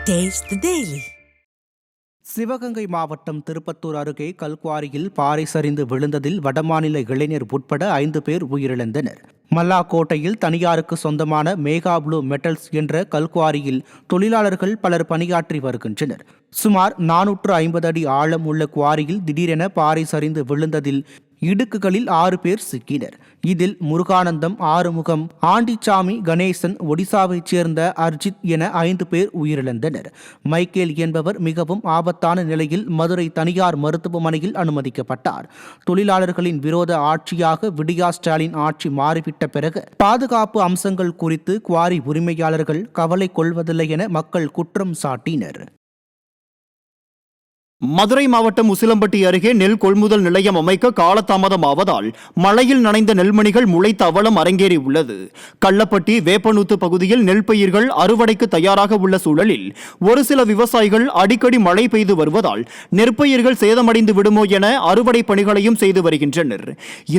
Taste the Daily. Sivaganga மாவட்டம் திருப்பத்தூர் அருகே கல்குவாரியில் பாறை சரிந்து விழுந்ததில் வடமாநில இளைஞர் உட்பட 5 பேர் உயிரிழந்தனர். மல்லாக்கோட்டையில் தனியாருக்கு சொந்தமான மேகா ப்ளூ மெட்டல்ஸ் என்ற கல்குவாரியில் தொழிலாளர்கள் பலர் பணியாற்றி வருகின்றனர். சுமார் 450 அடி ஆழம் உள்ள குவாரியில் திடீரென பாறை சரிந்து விழுந்ததில் இடுக்குகளில் 6 பேர் சிக்கினர். இதில் முருகானந்தம், ஆறுமுகம், ஆண்டிச்சாமி, கணேசன், ஒடிசாவைச் சேர்ந்த அர்ஜித் என 5 பேர் உயிரிழந்தனர். மைக்கேல் என்பவர் மிகவும் ஆபத்தான நிலையில் மதுரை தனியார் மருத்துவமனையில் அனுமதிக்கப்பட்டார். தொழிலாளர்களின் விரோத ஆட்சியாக விடியா ஸ்டாலின் ஆட்சி மாறிவிட்ட பிறகு பாதுகாப்பு அம்சங்கள் குறித்து குவாரி உரிமையாளர்கள் கவலை கொள்வதில்லை என மக்கள் குற்றம் சாட்டினர். மதுரை மாவட்டம் உசிலம்பட்டி அருகே நெல் கொள்முதல் நிலையம் அமைக்க காலதாமதம் ஆவதால் மழையில் நனைந்த நெல்மணிகள் முளைத்த அவலம் அரங்கேறி உள்ளது. கள்ளப்பட்டி, வேப்பனூத்து பகுதியில் நெல் பயிர்கள் அறுவடைக்கு தயாராக உள்ள சூழலில் ஒரு சில விவசாயிகள் அடிக்கடி மழை பெய்து வருவதால் நெற்பயிர்கள் சேதமடைந்து விடுமோ என அறுவடை பணிகளையும் செய்து வருகின்றனர்.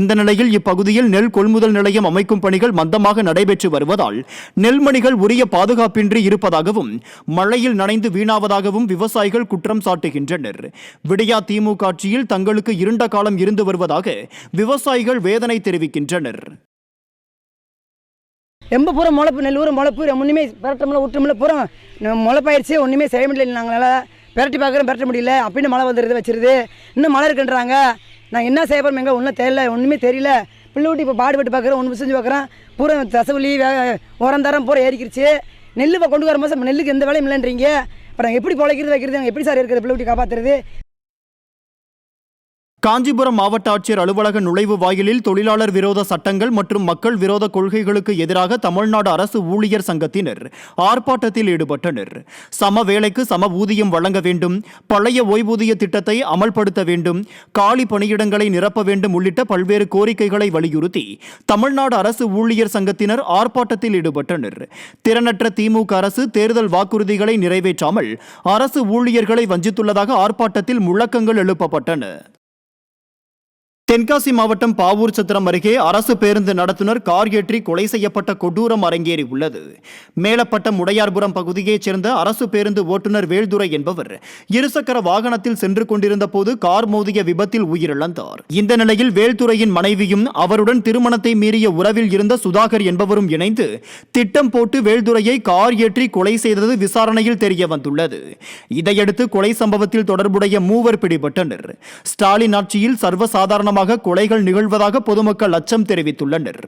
இந்த நிலையில் இப்பகுதியில் நெல் கொள்முதல் நிலையம் அமைக்கும் பணிகள் மந்தமாக நடைபெற்று வருவதால் நெல்மணிகள் உரிய பாதுகாப்பின்றி இருப்பதாகவும் மழையில் நனைந்து வீணாவதாகவும் விவசாயிகள் குற்றம் சாட்டுகின்றனர். விடியா திமுக ஆட்சியில் தங்களுக்கு இருண்ட காலம் இருந்து வருவதாக விவசாயிகள் வேதனை தெரிவிக்கின்றனர். ரொம்ப பூரா முளைப்பு, நெல்லூர் முளைப்பு ஒன்றுமே பெரட்டமில்ல, விட்டுமில்ல, பூரா முளைப்பாயிடுச்சு. ஒன்றுமே செய்ய முடியல. நாங்களால் பெரட்டி பார்க்குறோம், பெரட்ட முடியல. அப்படின்னு மழை வந்துடுது, வச்சிருது. இன்னும் மழை இருக்குன்றாங்க. நாங்கள் என்ன செய்ய போகிறோம், எங்களுக்கு ஒன்றும் தெரியல, ஒன்றுமே தெரியல. பிள்ளை விட்டு இப்போ பாடுபட்டு பார்க்குறோம், ஒன்று செஞ்சு பார்க்குறோம். பூரா தசவுலி உரம் தரம் பூரா ஏறிக்கிடுச்சு. நெல் இப்போ கொண்டு வர மாதம் நெல்லுக்கு எந்த வேலையும் இல்லைன்றீங்க. அப்புறம் எப்படி பிழைக்கிறது, வைக்கிறது, எப்படி சார் இருக்குது பிள்ளை விட்டு காப்பாற்றுறது? காஞ்சிபுரம் மாவட்ட ஆட்சியர் அலுவலக நுழைவு வாயிலில் தொழிலாளர் விரோத சட்டங்கள் மற்றும் மக்கள் விரோத கொள்கைகளுக்கு எதிராக தமிழ்நாடு அரசு ஊழியர் சங்கத்தினர் ஆர்ப்பாட்டத்தில் ஈடுபட்டனர். சம வேலைக்கு சம ஊதியம் வழங்க வேண்டும், பழைய ஓய்வூதிய திட்டத்தை அமல்படுத்த வேண்டும், காலி பணியிடங்களை நிரப்ப வேண்டும் உள்ளிட்ட பல்வேறு கோரிக்கைகளை வலியுறுத்தி தமிழ்நாடு அரசு ஊழியர் சங்கத்தினர் ஆர்ப்பாட்டத்தில் ஈடுபட்டனர். திறனற்ற திமுக அரசு தேர்தல் வாக்குறுதிகளை நிறைவேற்றாமல் அரசு ஊழியர்களை வஞ்சித்துள்ளதாக ஆர்ப்பாட்டத்தில் முழக்கங்கள் எழுப்பப்பட்டன. தென்காசி மாவட்டம் பாவூர் சத்திரம் அருகே அரசு பேருந்து நடத்துனர் கார் ஏற்றி கொலை செய்யப்பட்ட கொடூரம் அரங்கேறி உள்ளது. மேலப்பட்டம் உடையார்புரம் பகுதியைச் சேர்ந்த அரசு பேருந்து ஓட்டுநர் வேல்துரை என்பவர் இருசக்கர வாகனத்தில் சென்று கொண்டிருந்த போது கார் மோதிய விபத்தில் உயிரிழந்தார். இந்த நிலையில் வேல்துரையின் மனைவியும் அவருடன் திருமணத்தை மீறிய உறவில் இருந்த சுதாகர் என்பவரும் இணைந்து திட்டம் போட்டு வேல்துரையை கார் ஏற்றி கொலை செய்தது விசாரணையில் தெரிய வந்துள்ளது. இதையடுத்து கொலை சம்பவத்தில் தொடர்புடைய 3 பிடிபட்டனர். ஸ்டாலின் ஆட்சியில் சர்வசாதாரண கொலைகள் நிகழ்வதாக பொதுமக்கள் அச்சம் தெரிவித்துள்ளனர்.